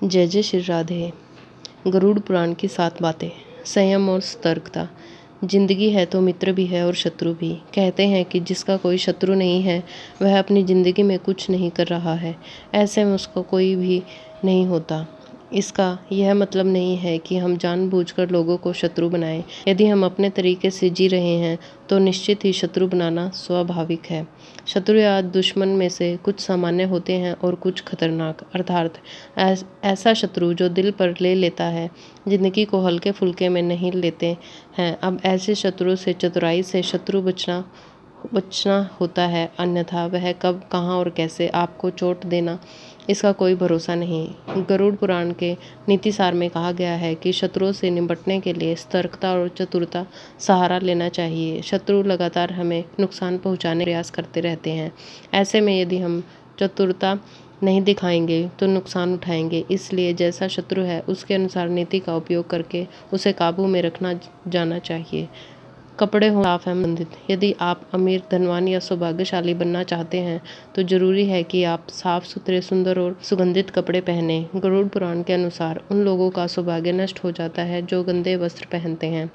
जय जय श्री राधे। गरुड़ पुराण की 7 बातें। संयम और सतर्कता। जिंदगी है तो मित्र भी है और शत्रु भी। कहते हैं कि जिसका कोई शत्रु नहीं है वह अपनी ज़िंदगी में कुछ नहीं कर रहा है, ऐसे में उसको कोई भी नहीं होता। इसका यह मतलब नहीं है कि हम जानबूझकर लोगों को शत्रु बनाएं। यदि हम अपने तरीके से जी रहे हैं तो निश्चित ही शत्रु बनाना स्वाभाविक है। शत्रु या दुश्मन में से कुछ सामान्य होते हैं और कुछ खतरनाक, अर्थात ऐसा शत्रु जो दिल पर ले लेता है, जिंदगी को हल्के फुल्के में नहीं लेते हैं। अब ऐसे शत्रु से चतुराई से शत्रु बचना होता है, अन्यथा वह कब, कहाँ और कैसे आपको चोट देना, इसका कोई भरोसा नहीं। गरुड़ पुराण के नीतिसार में कहा गया है कि शत्रुओं से निपटने के लिए सतर्कता और चतुरता सहारा लेना चाहिए। शत्रु लगातार हमें नुकसान पहुंचाने का प्रयास करते रहते हैं। ऐसे में यदि हम चतुरता नहीं दिखाएंगे तो नुकसान उठाएंगे। इसलिए जैसा शत्रु है उसके अनुसार नीति का उपयोग करके उसे काबू में रखना जाना चाहिए। कपड़े हों साफ एवं सुगंधित। यदि आप अमीर, धनवान या सौभाग्यशाली बनना चाहते हैं तो जरूरी है कि आप साफ सुथरे, सुंदर और सुगंधित कपड़े पहने। गरुड़ पुराण के अनुसार उन लोगों का सौभाग्य नष्ट हो जाता है जो गंदे वस्त्र पहनते हैं।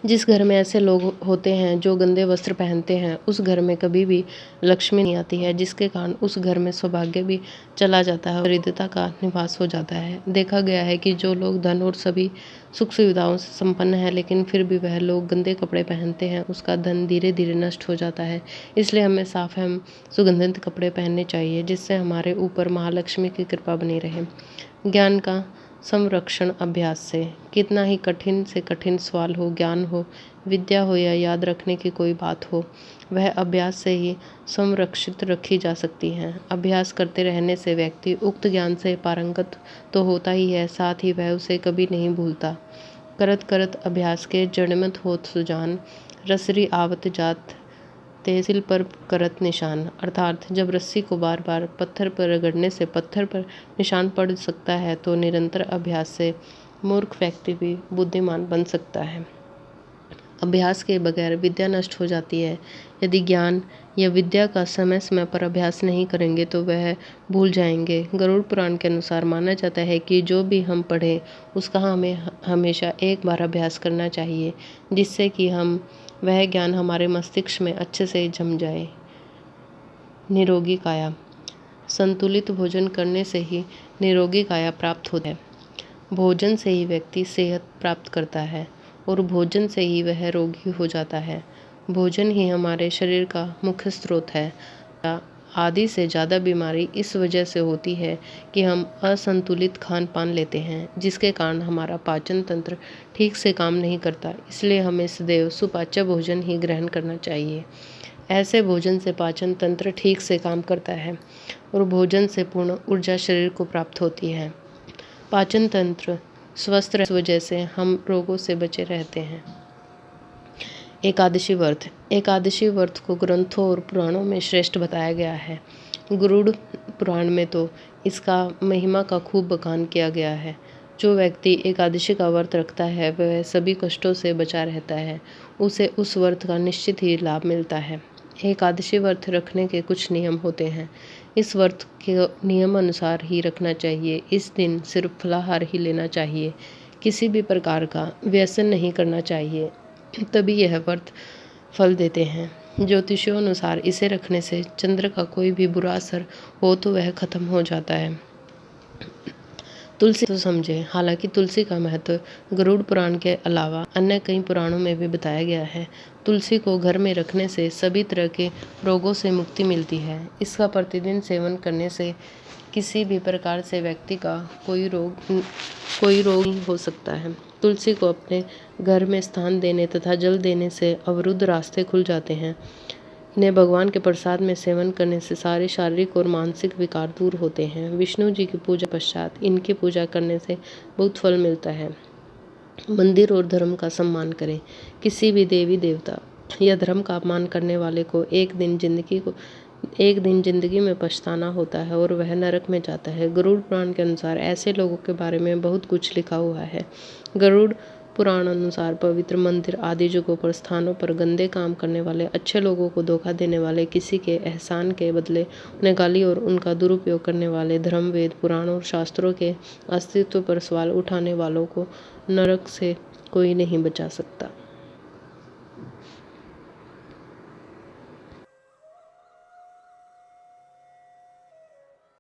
जिस घर में ऐसे लोग होते हैं जो गंदे वस्त्र पहनते हैं, उस घर में कभी भी लक्ष्मी नहीं आती है, जिसके कारण उस घर में सौभाग्य भी चला जाता है और दरिद्रता का निवास हो जाता है। देखा गया है कि जो लोग धन और सभी सुख सुविधाओं से संपन्न है लेकिन फिर भी वह लोग गंदे कपड़े पहनते हैं, उसका धन धीरे धीरे नष्ट हो जाता है। इसलिए हमें साफ एवं सुगंधित कपड़े पहनने चाहिए, जिससे हमारे ऊपर महालक्ष्मी की कृपा बनी रहे। ज्ञान का संरक्षण अभ्यास से। कितना ही कठिन से कठिन सवाल हो, ज्ञान हो, विद्या हो या याद रखने की कोई बात हो, वह अभ्यास से ही संरक्षित रखी जा सकती हैं। अभ्यास करते रहने से व्यक्ति उक्त ज्ञान से पारंगत तो होता ही है, साथ ही वह उसे कभी नहीं भूलता। करत करत अभ्यास के जड़मत होत सुजान, रसरी आवत जात तेसिल पर करत निशान। अर्थात जब रस्सी को बार बार पत्थर पर रगड़ने से पत्थर पर निशान पड़ सकता है तो निरंतर अभ्यास से मूर्ख व्यक्ति भी बुद्धिमान बन सकता है। अभ्यास के बगैर विद्या नष्ट हो जाती है। यदि ज्ञान या विद्या का समय समय पर अभ्यास नहीं करेंगे तो वह भूल जाएंगे। गरुड़ पुराण के अनुसार माना जाता है कि जो भी हम पढ़ें उसका हमें हमेशा एक बार अभ्यास करना चाहिए, जिससे कि वह ज्ञान हमारे मस्तिष्क में अच्छे से जम जाए। निरोगी काया। संतुलित भोजन करने से ही निरोगी काया प्राप्त होती है। भोजन से ही व्यक्ति सेहत प्राप्त करता है और भोजन से ही वह रोगी हो जाता है। भोजन ही हमारे शरीर का मुख्य स्रोत है। आधी से ज़्यादा बीमारी इस वजह से होती है कि हम असंतुलित खान पान लेते हैं, जिसके कारण हमारा पाचन तंत्र ठीक से काम नहीं करता। इसलिए हमें सदैव सुपाच्य भोजन ही ग्रहण करना चाहिए। ऐसे भोजन से पाचन तंत्र ठीक से काम करता है और भोजन से पूर्ण ऊर्जा शरीर को प्राप्त होती है। पाचन तंत्र स्वस्थ रहने की वजह से हम रोगों से बचे रहते हैं। एकादशी व्रत। एकादशी व्रत को ग्रंथों और पुराणों में श्रेष्ठ बताया गया है। गरुड़ पुराण में तो इसका महिमा का खूब बखान किया गया है। जो व्यक्ति एकादशी का व्रत रखता है वह सभी कष्टों से बचा रहता है, उसे उस व्रत का निश्चित ही लाभ मिलता है। एकादशी व्रत रखने के कुछ नियम होते हैं। इस व्रत के नियम अनुसार ही रखना चाहिए। इस दिन सिर्फ फलाहार ही लेना चाहिए, किसी भी प्रकार का व्यसन नहीं करना चाहिए, तभी यह व्रत फल देते हैं। ज्योतिषियों अनुसार इसे रखने से चंद्र का कोई भी बुरा असर हो तो वह खत्म हो जाता है। तुलसी तो समझे। हालांकि तुलसी का महत्व गरुड़ पुराण के अलावा अन्य कई पुराणों में भी बताया गया है। तुलसी को घर में रखने से सभी तरह के रोगों से मुक्ति मिलती है। इसका प्रतिदिन सेवन करने से किसी भी प्रकार से व्यक्ति का कोई रोग नहीं हो सकता है। तुलसी को अपने घर में स्थान देने तथा जल देने से अवरुद्ध रास्ते खुल जाते हैं। इन्हें भगवान के प्रसाद में सेवन करने से सारे शारीरिक और मानसिक विकार दूर होते हैं। विष्णु जी की पूजा पश्चात इनकी पूजा करने से बहुत फल मिलता है। मंदिर और धर्म का सम्मान करें। किसी भी देवी देवता या धर्म का अपमान करने वाले को एक दिन जिंदगी में पछताना होता है और वह नरक में जाता है। गरुड़ पुराण के अनुसार ऐसे लोगों के बारे में बहुत कुछ लिखा हुआ है। गरुड़ पुराण अनुसार पवित्र मंदिर आदि जगहों पर स्थानों पर गंदे काम करने वाले, अच्छे लोगों को धोखा देने वाले, किसी के एहसान के बदले उन्हें गाली और उनका दुरुपयोग करने वाले, धर्म, वेद, पुराण और शास्त्रों के अस्तित्व पर सवाल उठाने वालों को नरक से कोई नहीं बचा सकता।